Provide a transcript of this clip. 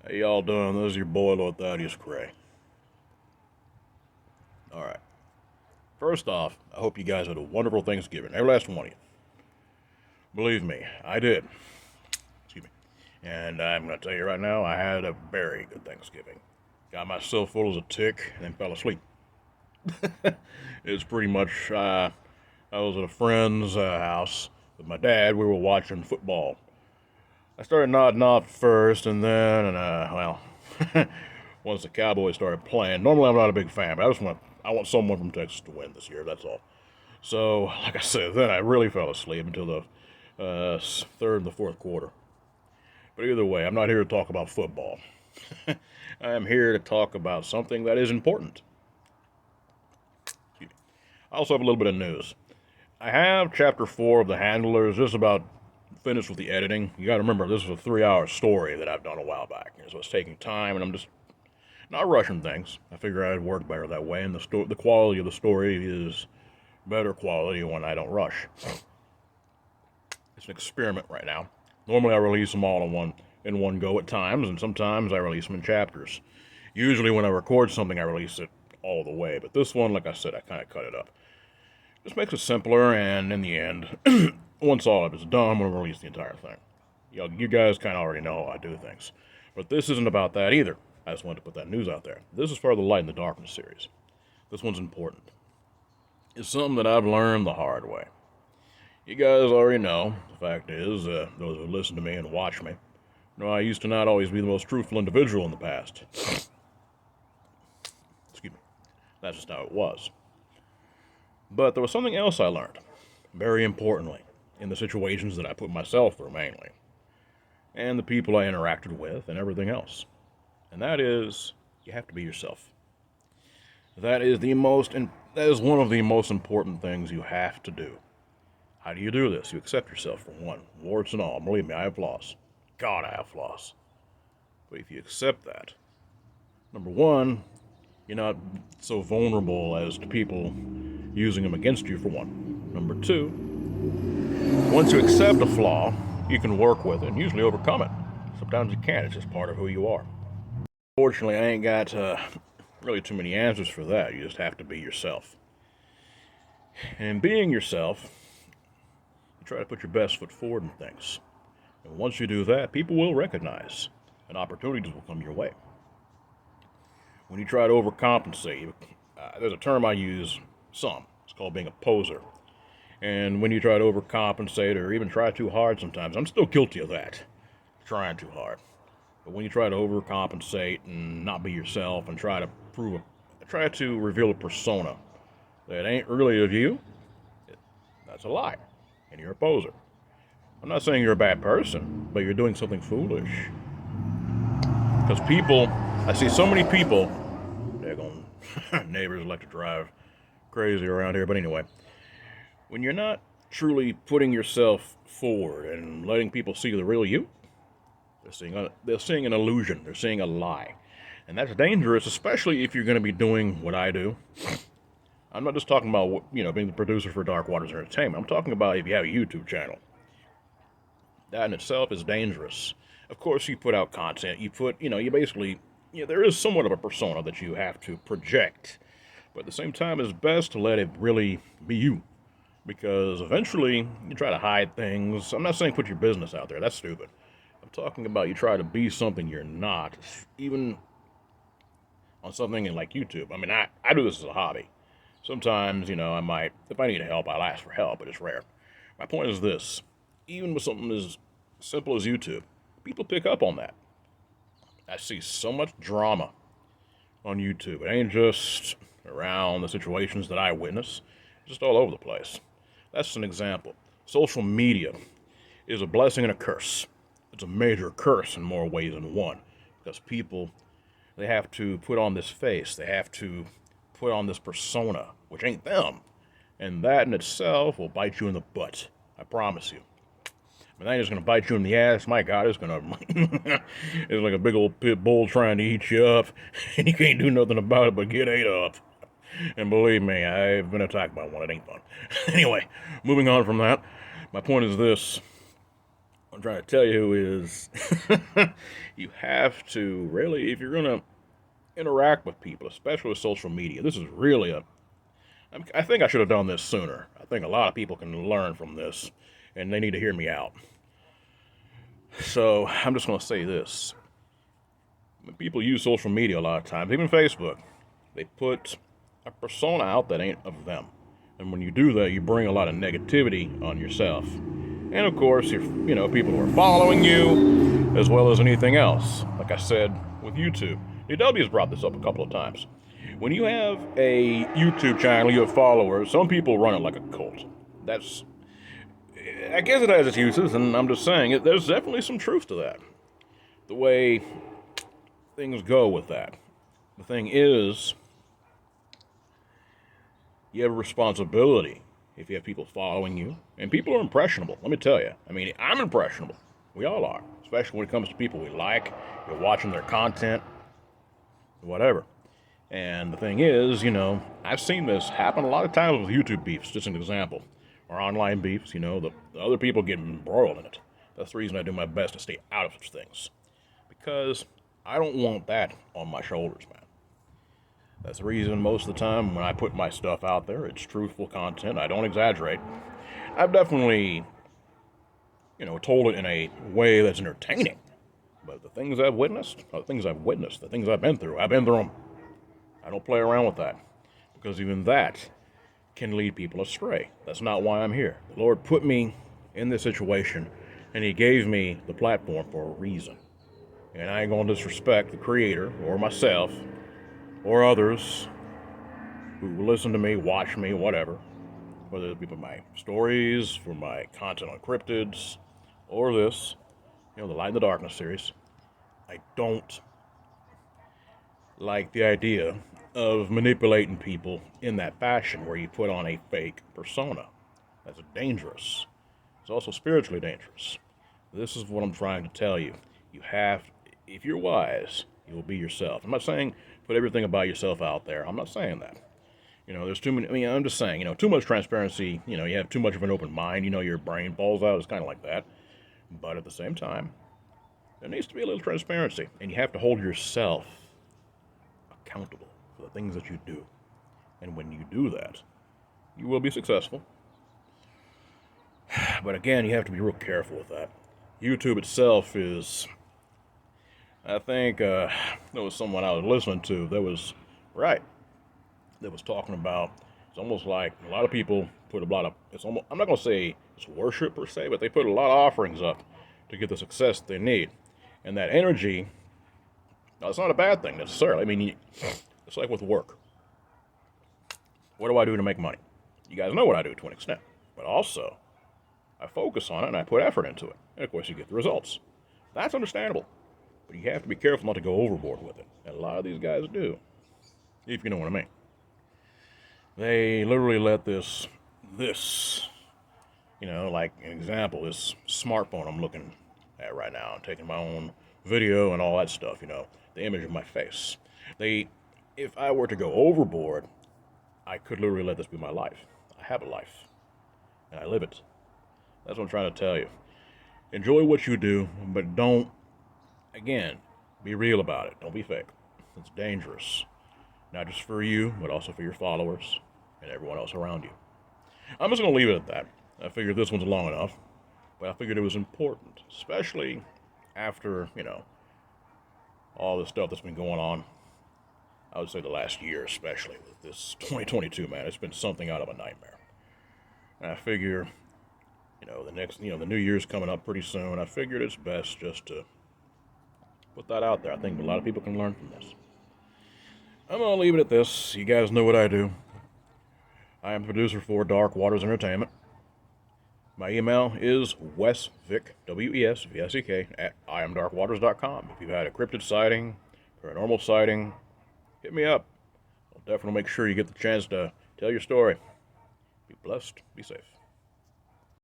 How y'all doing? This is your boy Lord Thaddeus Gray. Alright. First off, I hope you guys had a wonderful Thanksgiving. Every last one of you. Believe me, I did. Excuse me. And I'm going to tell you right now, I had a very good Thanksgiving. Got myself full as a tick and then fell asleep. It's pretty much, I was at a friend's house with my dad. We were watching football. I started nodding off first, and then, once the Cowboys started playing, normally I'm not a big fan, but I want someone from Texas to win this year. That's all. So, like I said, then I really fell asleep until the third and the fourth quarter. But either way, I'm not here to talk about football. I am here to talk about something that is important. I also have a little bit of news. I have chapter 4 of The Handlers just about finished with the editing. You gotta remember, this is a 3 hour story that I've done a while back. So it's taking time, and I'm just not rushing things. I figure I'd work better that way, and the quality of the story is better quality when I don't rush. It's an experiment right now. Normally I release them all in one go at times, and sometimes I release them in chapters. Usually when I record something, I release it all the way, but this one, like I said, I kind of cut it up. Just makes it simpler, and in the end, once all of it's done, I'm going to release the entire thing. You guys kind of already know how I do things. But this isn't about that either. I just wanted to put that news out there. This is part of the Light in the Darkness series. This one's important. It's something that I've learned the hard way. You guys already know. The fact is, those who listen to me and watch me, know I used to not always be the most truthful individual in the past. Excuse me. That's just how it was. But there was something else I learned, very importantly, in the situations that I put myself through mainly, and the people I interacted with, and everything else. And that is, you have to be yourself. That is that is one of the most important things you have to do. How do you do this? You accept yourself, for one, warts and all. Believe me, I have flaws. God, I have flaws. But if you accept that, number one, you're not so vulnerable as to people using them against you, for one. Number two, once you accept a flaw, you can work with it and usually overcome it. Sometimes you can't, it's just part of who you are. Fortunately, I ain't got really too many answers for that. You just have to be yourself. And being yourself, you try to put your best foot forward in things. And once you do that, people will recognize, and opportunities will come your way. When you try to overcompensate, there's a term I use some. It's called being a poser. And when you try to overcompensate or even try too hard sometimes, I'm still guilty of that, trying too hard. But when you try to overcompensate and not be yourself and try to reveal a persona that ain't really of you, that's a lie. And you're a poser. I'm not saying you're a bad person, but you're doing something foolish. Because I see so many people, daggone neighbors like to drive crazy around here, but anyway, when you're not truly putting yourself forward and letting people see the real you, they're seeing an illusion, they're seeing a lie. And that's dangerous, especially if you're going to be doing what I do. I'm not just talking about, being the producer for Dark Waters Entertainment. I'm talking about if you have a YouTube channel. That in itself is dangerous. Of course, you put out content. There is somewhat of a persona that you have to project. But at the same time, it's best to let it really be you. Because eventually, you try to hide things. I'm not saying put your business out there. That's stupid. I'm talking about you try to be something you're not. Even on something like YouTube. I mean, I do this as a hobby. Sometimes, I might, if I need help, I'll ask for help, but it's rare. My point is this. Even with something as simple as YouTube, people pick up on that. I see so much drama on YouTube. It ain't just around the situations that I witness, it's just all over the place. That's an example. Social media is a blessing and a curse. It's a major curse in more ways than one. Because people, they have to put on this face, they have to put on this persona, which ain't them. And that in itself will bite you in the butt. I promise you. I mean, that ain't just gonna bite you in the ass. My God, it's gonna. It's like a big old pit bull trying to eat you up, and you can't do nothing about it but get ate up. And believe me, I've been attacked by one. It ain't fun. Anyway, moving on from that, my point is this. I'm trying to tell you is you have to really, if you're going to interact with people, especially with social media, this is really I think I should have done this sooner. I think a lot of people can learn from this, and they need to hear me out. So I'm just going to say this. When people use social media a lot of times, even Facebook, they put a persona out that ain't of them. And when you do that, you bring a lot of negativity on yourself. And of course, people who are following you, as well as anything else. Like I said with YouTube. DW has brought this up a couple of times. When you have a YouTube channel, you have followers, some people run it like a cult. I guess it has its uses, and I'm just saying, there's definitely some truth to that. The way things go with that. The thing is, you have a responsibility if you have people following you. And people are impressionable, let me tell you. I mean, I'm impressionable. We all are. Especially when it comes to people we like. You're watching their content. Whatever. And the thing is, I've seen this happen a lot of times with YouTube beefs, just an example. Or online beefs, the other people get embroiled in it. That's the reason I do my best to stay out of such things. Because I don't want that on my shoulders, man. That's the reason most of the time when I put my stuff out there, it's truthful content. I don't exaggerate. I've definitely, told it in a way that's entertaining. But the things I've witnessed, the things I've been through them. I don't play around with that. Because even that can lead people astray. That's not why I'm here. The Lord put me in this situation, and He gave me the platform for a reason. And I ain't going to disrespect the Creator, or myself, or others who listen to me, watch me, whatever. Whether it be for my stories, for my content on cryptids, or this, the Light in the Darkness series. I don't like the idea of manipulating people in that fashion where you put on a fake persona. That's dangerous. It's also spiritually dangerous. This is what I'm trying to tell you. If you're wise, you will be yourself. I'm not saying put everything about yourself out there. I'm not saying that. There's too many, I'm just saying, too much transparency, you have too much of an open mind, your brain falls out. It's kind of like that. But at the same time, there needs to be a little transparency. And you have to hold yourself accountable for the things that you do. And when you do that, you will be successful. But again, you have to be real careful with that. YouTube itself is, I think, there was someone I was listening to that was talking about, it's almost like a lot of people put a lot of, I'm not going to say it's worship per se, but they put a lot of offerings up to get the success they need. And that energy, now it's not a bad thing necessarily. I mean, it's like with work. What do I do to make money? You guys know what I do to an extent. But also, I focus on it and I put effort into it. And of course, you get the results. That's understandable. But you have to be careful not to go overboard with it. And a lot of these guys do. If you know what I mean. They literally let this, like an example, this smartphone I'm looking at right now. I'm taking my own video and all that stuff, the image of my face. If I were to go overboard, I could literally let this be my life. I have a life. And I live it. That's what I'm trying to tell you. Enjoy what you do, but don't, again, be real about it. Don't be fake. It's dangerous. Not just for you, but also for your followers and everyone else around you. I'm just going to leave it at that. I figured this one's long enough, but I figured it was important, especially after, all the stuff that's been going on. I would say the last year, especially with this 2022, man, it's been something out of a nightmare. And I figure, the new year's coming up pretty soon. I figured it's best just to put that out there. I think a lot of people can learn from this. I'm going to leave it at this. You guys know what I do. I am the producer for Dark Waters Entertainment. My email is wesvick, WESVICK, at IamDarkWaters.com. If you've had a cryptid sighting, paranormal sighting, hit me up. I'll definitely make sure you get the chance to tell your story. Be blessed. Be safe.